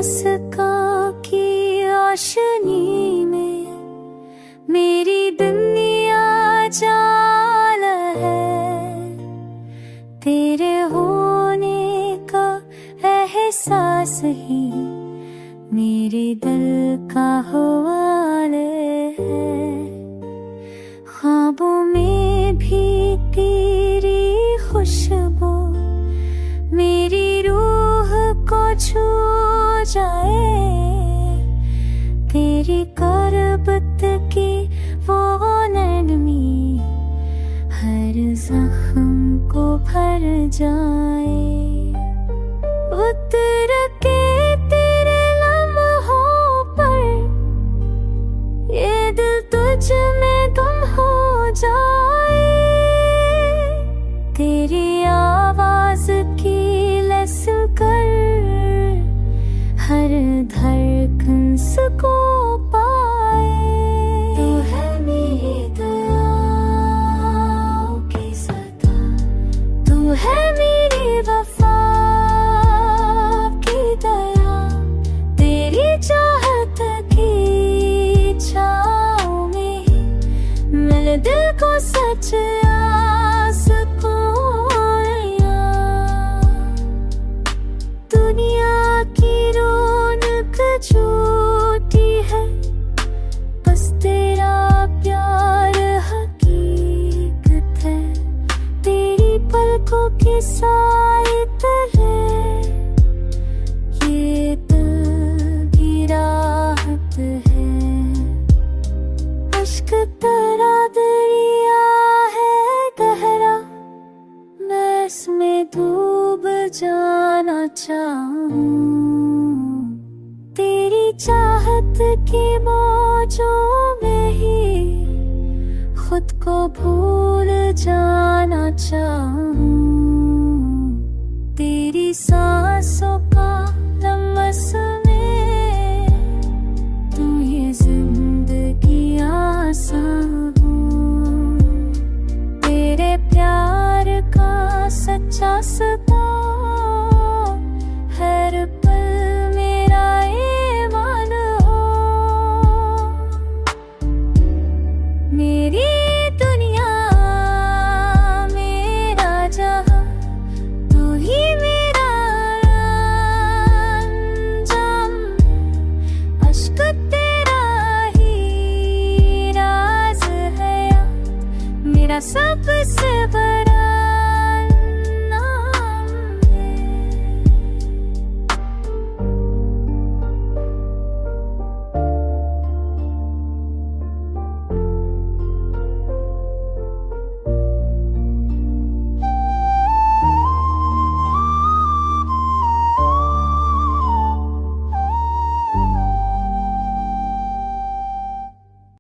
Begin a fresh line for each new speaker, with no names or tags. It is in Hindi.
मुस्कान की रोशनी में मेरी दुनिया जाल है। तेरे होने का एहसास ही मेरे दिल का हवाल है। ख्वाबों में भी तेरी खुशबू मेरी रूह को छू जाए। तेरी करबत की वो नरमी हर जख्म को भर जाए। उतर के तेरे लम्हों पर ये दिल तुझ में गुम हो जाए। तेरी आवाज की लसन कर हर धड़कन को पाए। तू है मेरी दुआओं की सदा, तू है मेरी वफा की दया। तेरी चाहत की छाँव में मिल दिल को सच झूठी है, बस तेरा प्यार हकीकत है। तेरी पलकों की साए तले ये दिल की राहत है। अश्क तेरा दरिया है गहरा, मैं इसमें डूब जाना चाहूं। तेरी चाहत की मौजों में ही खुद को भूल जाना चाहूं। तेरी सांसों का लम्स में तू ये जिंदगी आसान हूँ। तेरे प्यार का सच्चा सदा हर पल सब